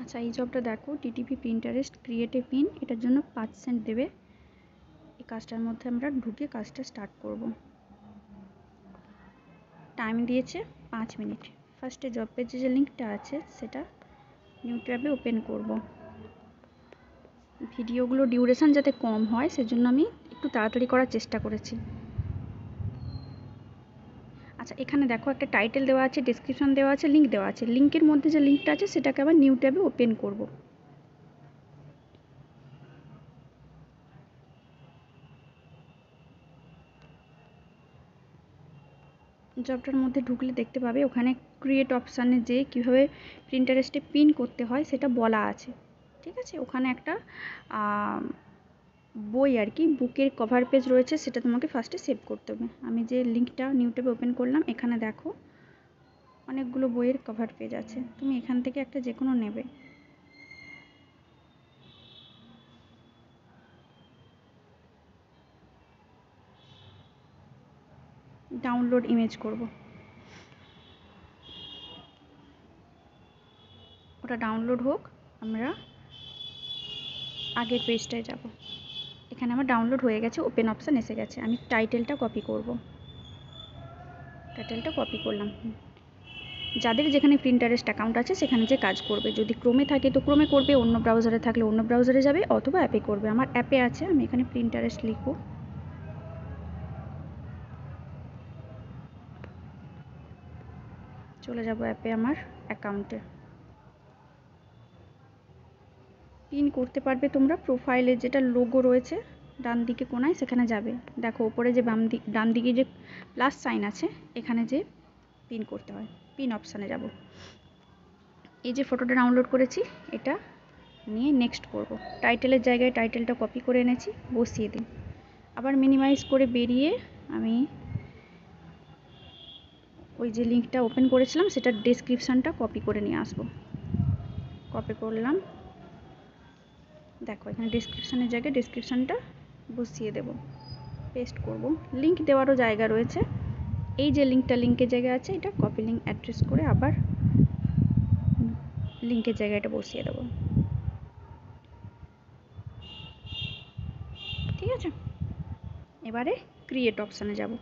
আচ্ছা, এই জবটা দেখো, TTP Pinterest create a pin, এটার জন্য 5 সেন্ট দেবে। এই কাজটার মধ্যে আমরা ঢুকে কাজটা স্টার্ট করব। টাইম দিয়েছে 5 মিনিট। ফার্স্টে জব পেজে যে লিঙ্কটা আছে সেটা নিউ ট্যাবে ওপেন করব। ভিডিওগুলো ডিউরেশন যাতে কম হয় সেজন্য আমি একটু তাড়াতাড়ি করার চেষ্টা করেছি। আচ্ছা, এখানে দেখো একটা টাইটেল দেওয়া আছে, ডেসক্রিপশন দেওয়া আছে, লিঙ্ক দেওয়া আছে। লিঙ্কের মধ্যে যে লিঙ্কটা আছে সেটাকে আবার নিউ ট্যাবে ওপেন করব। জবটার মধ্যে ঢুকলে দেখতে পাবে ওখানে ক্রিয়েট অপশানে যে কীভাবে প্রিন্টারেস্টে পিন করতে হয় সেটা বলা আছে। ঠিক আছে, ওখানে একটা বই আর কি, বুকের কভার পেজ রয়েছে, সেটা তোমাকে ফার্স্টে সেভ করতে হবে। আমি যে লিঙ্কটা নিউ ট্যাবে ওপেন করলাম, এখানে দেখো অনেকগুলো বইয়ের কভার পেজ আছে, তুমি এখান থেকে একটা যে কোনো নেবে। ডাউনলোড ইমেজ করব, ওটা ডাউনলোড হোক, আমরা আগের পেজটায় যাব। এখানে আমার ডাউনলোড হয়ে গেছে, ওপেন অপশান এসে গেছে। আমি টাইটেলটা কপি করব, টাইটেলটা কপি করলাম। যাদের যেখানে প্রিন্টারেস্ট অ্যাকাউন্ট আছে সেখানে যে কাজ করবে, যদি ক্রোমে থাকে তো ক্রোমে করবে, অন্য ব্রাউজারে থাকলে অন্য ব্রাউজারে যাবে, অথবা অ্যাপে করবে। আমার অ্যাপে আছে, আমি এখানে প্রিন্টারেস্ট লিখব। চলে যাব অ্যাপে, আমার অ্যাকাউন্টে। পিন করতে পারবে তোমরা প্রোফাইলে যেটা লোগো রয়েছে ডান দিকে কোনায়, সেখানে যাবে। দেখো ওপরে যে ডান দিকে যে প্লাস সাইন আছে, এখানে যে পিন করতে হয়, পিন অপশানে যাব। এই যে ফটোটা ডাউনলোড করেছি, এটা নিয়ে নেক্সট করব। টাইটেলের জায়গায় টাইটেলটা কপি করে এনেছি, বসিয়ে দিই। আবার মিনিমাইজ করে বেরিয়ে আমি ওই যে লিঙ্কটা ওপেন করেছিলাম সেটার ডেসক্রিপশানটা কপি করে নিয়ে আসবো। কপি করলাম, দেখো এখানে ডেসক্রিপশানের জায়গায় ডেসক্রিপশানটা বসিয়ে দেব, পেস্ট করব। লিঙ্ক দেওয়ারও জায়গা রয়েছে, এই যে লিঙ্কটা লিঙ্কের জায়গায় আছে, এটা কপি লিঙ্ক অ্যাড্রেস করে আবার লিঙ্কের জায়গাটা বসিয়ে দেবো। ঠিক আছে, এবারে ক্রিয়েট অপশানে যাব।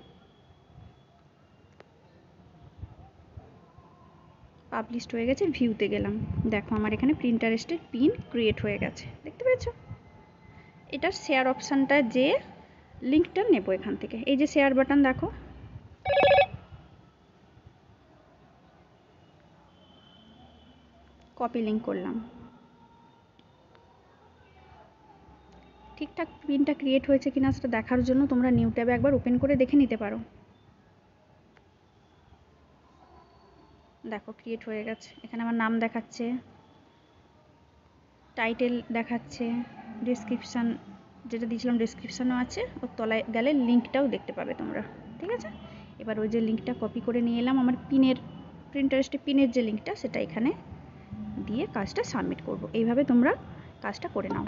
পাবলিশড হয়ে গেছে, ভিউতে গেলাম, দেখো আমার এখানে প্রিন্টারেস্টের পিন ক্রিয়েট হয়ে গেছে, দেখতে পেয়েছো? এটার শেয়ার অপশানটা যে লিঙ্কটা নেব এখান থেকে, এই যে শেয়ার বাটন দেখো, কপি লিঙ্ক করলাম। ঠিকঠাক পিনটা ক্রিয়েট হয়েছে কিনা সেটা দেখার জন্য তোমরা নিউ ট্যাবে একবার ওপেন করে দেখে নিতে পারো। দেখো ক্রিয়েট হয়ে গেছে, এখানে আমার নাম দেখাচ্ছে, টাইটেল দেখাচ্ছে, ডেসক্রিপশান যেটা দিয়েছিলাম ডেসক্রিপশানও আছে, ওর তলায় গেলে লিঙ্কটাও দেখতে পাবে তোমরা। ঠিক আছে, এবার ওই যে লিঙ্কটা কপি করে নিয়ে এলাম, আমার পিনের প্রিন্টারেস্টে পিনের যে লিঙ্কটা সেটা এখানে দিয়ে কাজটা সাবমিট করব। এইভাবে তোমরা কাজটা করে নাও।